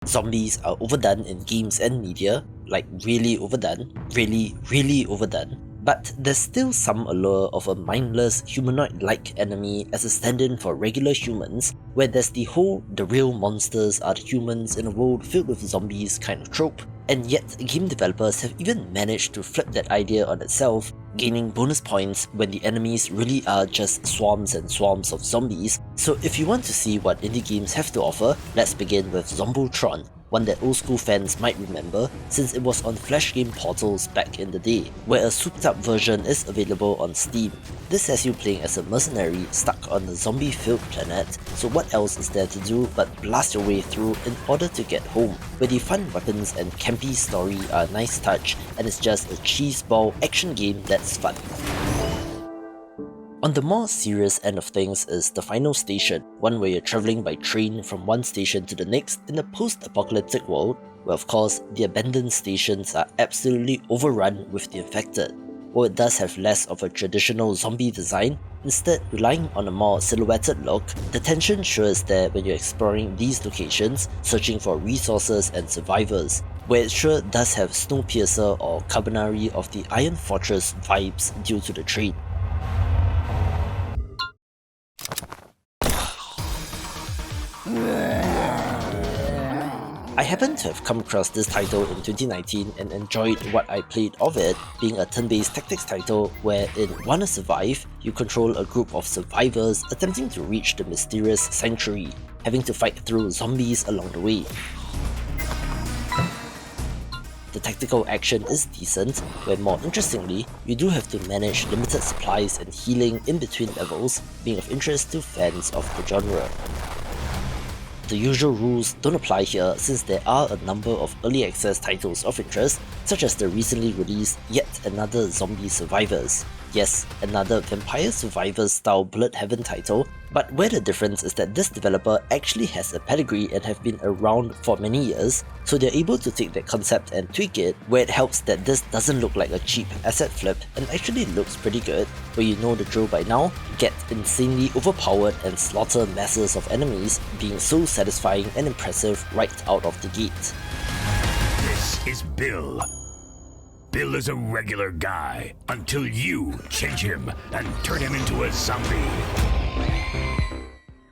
Zombies are overdone in games and media, like really overdone, really overdone, but there's still some allure of a mindless, humanoid-like enemy as a stand-in for regular humans, where there's the whole "the real monsters are the humans in a world filled with zombies" kind of trope, and yet game developers have even managed to flip that idea on itself, gaining bonus points when the enemies really are just swarms and swarms of zombies. So if you want to see what indie games have to offer, let's begin with Zombotron, one that old school fans might remember since it was on Flash game portals back in the day, where a souped up version is available on Steam. This has you playing as a mercenary stuck on a zombie-filled planet, so what else is there to do but blast your way through in order to get home, where the fun weapons and campy story are a nice touch, and it's just a cheeseball action game that's fun. On the more serious end of things is the final station, one where you're travelling by train from one station to the next in a post-apocalyptic world, where of course the abandoned stations are absolutely overrun with the infected. While it does have less of a traditional zombie design, instead relying on a more silhouetted look, the tension sure is there when you're exploring these locations, searching for resources and survivors, where it sure does have Snowpiercer or Carbonari of the Iron Fortress vibes due to the train. I happen to have come across this title in 2019 and enjoyed what I played of it, being a turn-based tactics title where in Wanna Survive, you control a group of survivors attempting to reach the mysterious sanctuary, having to fight through zombies along the way. The tactical action is decent, where more interestingly, you do have to manage limited supplies and healing in between levels, being of interest to fans of the genre. The usual rules don't apply here since there are a number of early access titles of interest, such as the recently released Yet Another Zombie Survivors. Yes, another Vampire Survivors style Bullet Heaven title, but where the difference is that this developer actually has a pedigree and have been around for many years, so they're able to take that concept and tweak it, where it helps that this doesn't look like a cheap asset flip and actually looks pretty good, where you know the drill by now, get insanely overpowered and slaughter masses of enemies, being so satisfying and impressive right out of the gate. This is Bill. Bill is a regular guy until you change him and turn him into a zombie.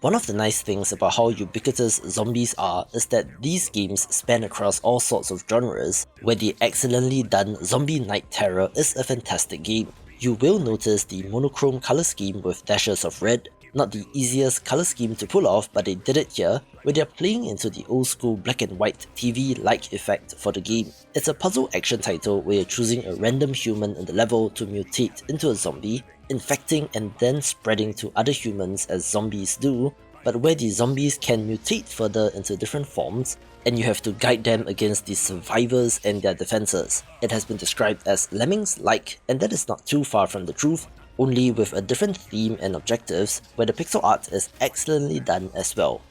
One of the nice things about how ubiquitous zombies are is that these games span across all sorts of genres, where the excellently done Zombie Night Terror is a fantastic game. You will notice the monochrome colour scheme with dashes of red, not the easiest colour scheme to pull off, but they did it here, where they're playing into the old school black and white TV-like effect for the game. It's a puzzle action title where you're choosing a random human in the level to mutate into a zombie, infecting and then spreading to other humans as zombies do, but where the zombies can mutate further into different forms, and you have to guide them against the survivors and their defenses. It has been described as Lemmings-like, and that is not too far from the truth, only with a different theme and objectives, where the pixel art is excellently done as well.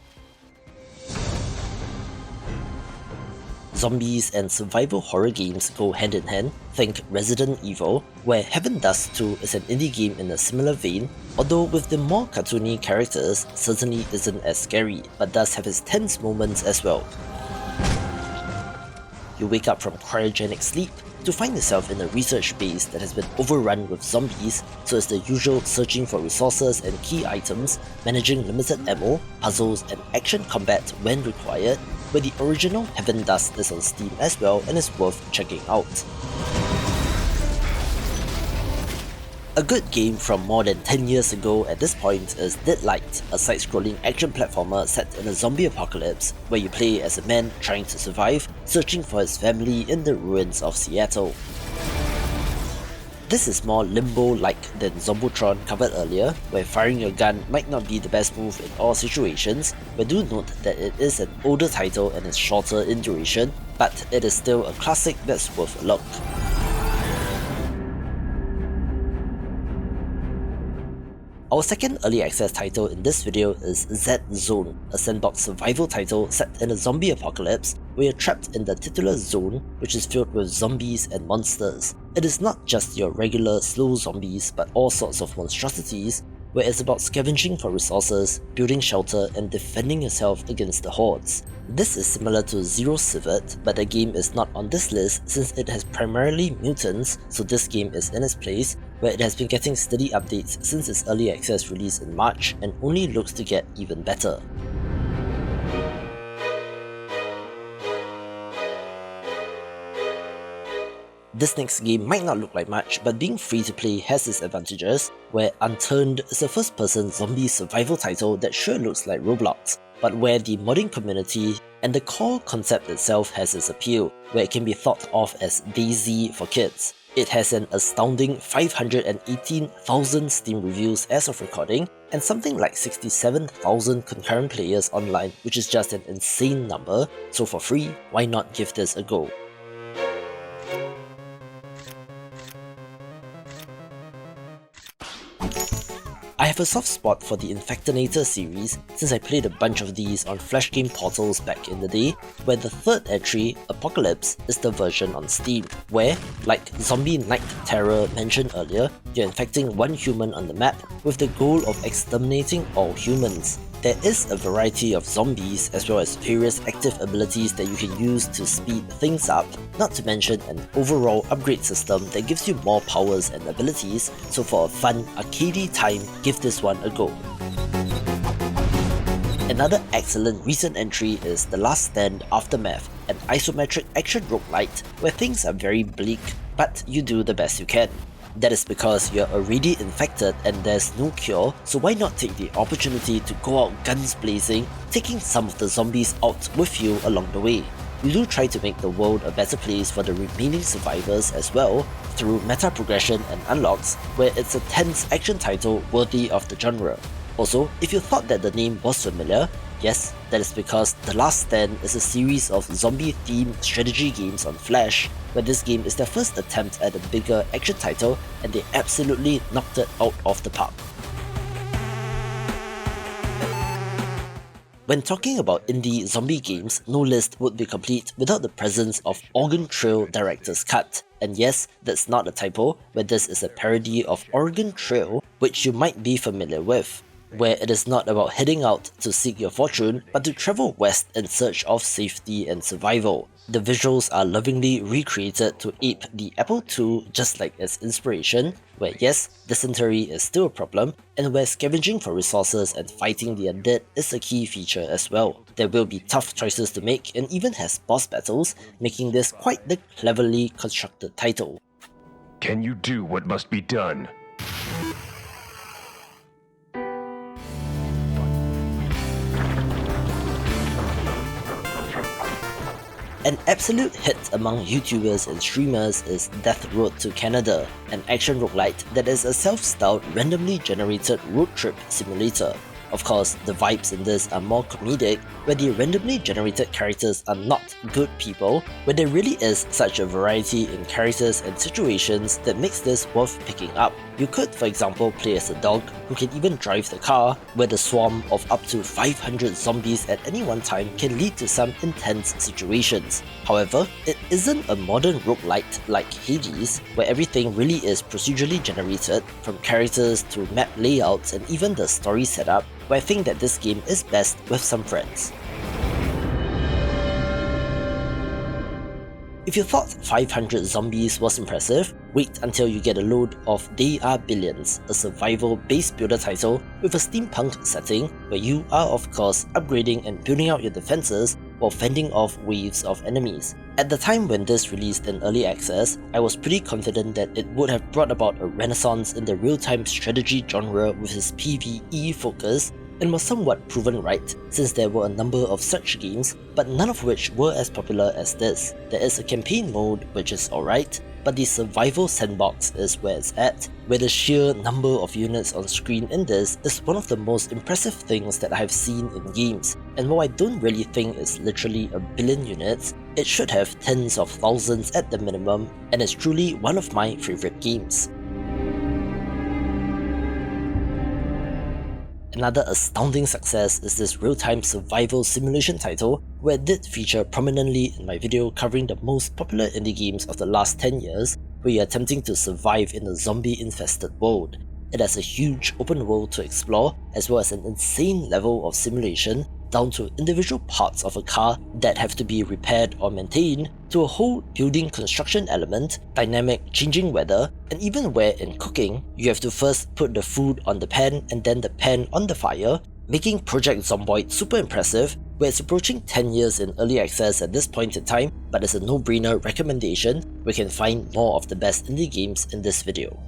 Zombies and survival horror games go hand in hand, think Resident Evil, where Heaven Dust 2 is an indie game in a similar vein, although with the more cartoony characters certainly isn't as scary, but does have its tense moments as well. You wake up from cryogenic sleep to find yourself in a research base that has been overrun with zombies, so it's the usual searching for resources and key items, managing limited ammo, puzzles and action combat when required, where the original Heaven Dust is on Steam as well and is worth checking out. A good game from more than 10 years ago at this point is Deadlight, a side-scrolling action platformer set in a zombie apocalypse, where you play as a man trying to survive, searching for his family in the ruins of Seattle. This is more limbo-like than Zombotron covered earlier, where firing your gun might not be the best move in all situations, but do note that it is an older title and is shorter in duration, but it is still a classic that's worth a look. Our second early access title in this video is Z Zone, a sandbox survival title set in a zombie apocalypse where you're trapped in the titular zone, which is filled with zombies and monsters. It is not just your regular slow zombies, but all sorts of monstrosities, where it's about scavenging for resources, building shelter, and defending yourself against the hordes. This is similar to Zero Civet, but the game is not on this list since it has primarily mutants, so this game is in its place, where it has been getting steady updates since its early access release in March and only looks to get even better. This next game might not look like much, but being free to play has its advantages, where Unturned is a first-person zombie survival title that sure looks like Roblox, but where the modding community and the core concept itself has its appeal, where it can be thought of as DayZ for kids. It has an astounding 518,000 Steam reviews as of recording, and something like 67,000 concurrent players online, which is just an insane number, so for free, why not give this a go? I have a soft spot for the Infectonator series since I played a bunch of these on Flash game portals back in the day, where the third entry, Apocalypse, is the version on Steam, where, like Zombie Night Terror mentioned earlier, you're infecting one human on the map with the goal of exterminating all humans. There is a variety of zombies as well as various active abilities that you can use to speed things up, not to mention an overall upgrade system that gives you more powers and abilities, so for a fun, arcadey time, give this one a go. Another excellent recent entry is The Last Stand Aftermath, an isometric action roguelite where things are very bleak, but you do the best you can. That is because you're already infected and there's no cure, so why not take the opportunity to go out guns blazing, taking some of the zombies out with you along the way. You do try to make the world a better place for the remaining survivors as well, through meta progression and unlocks, where it's a tense action title worthy of the genre. Also, if you thought that the name was familiar, yes, that is because The Last Stand is a series of zombie-themed strategy games on Flash, where this game is their first attempt at a bigger action title and they absolutely knocked it out of the park. When talking about indie zombie games, no list would be complete without the presence of Oregon Trail Director's Cut. And yes, that's not a typo, where this is a parody of Oregon Trail, which you might be familiar with, where it is not about heading out to seek your fortune, but to travel west in search of safety and survival. The visuals are lovingly recreated to ape the Apple II just like its inspiration, where yes, dysentery is still a problem, and where scavenging for resources and fighting the undead is a key feature as well. There will be tough choices to make and even has boss battles, making this quite the cleverly constructed title. Can you do what must be done? An absolute hit among YouTubers and streamers is Death Road to Canada, an action roguelite that is a self-styled randomly generated road trip simulator. Of course, the vibes in this are more comedic, where the randomly generated characters are not good people, where there really is such a variety in characters and situations that makes this worth picking up. You could, for example, play as a dog who can even drive the car, where the swarm of up to 500 zombies at any one time can lead to some intense situations. However, it isn't a modern roguelite like Hades, where everything really is procedurally generated, from characters to map layouts and even the story setup, where I think that this game is best with some friends. If you thought 500 zombies was impressive, wait until you get a load of They Are Billions, a survival base builder title with a steampunk setting where you are of course upgrading and building out your defenses while fending off waves of enemies. At the time when this released in early access, I was pretty confident that it would have brought about a renaissance in the real-time strategy genre with its PvE focus, and was somewhat proven right since there were a number of such games, but none of which were as popular as this. There is a campaign mode which is alright, but the survival sandbox is where it's at, where the sheer number of units on screen in this is one of the most impressive things that I have seen in games, and while I don't really think it's literally a billion units, it should have tens of thousands at the minimum, and is truly one of my favourite games. Another astounding success is this real-time survival simulation title, where it did feature prominently in my video covering the most popular indie games of the last 10 years, where you're attempting to survive in a zombie-infested world. it has a huge open world to explore, as well as an insane level of simulation, down to individual parts of a car that have to be repaired or maintained, to a whole building construction element, dynamic changing weather, and even where in cooking, you have to first put the food on the pan and then the pan on the fire, making Project Zomboid super impressive, where it's approaching 10 years in early access at this point in time, but as a no-brainer recommendation, we can find more of the best indie games in this video.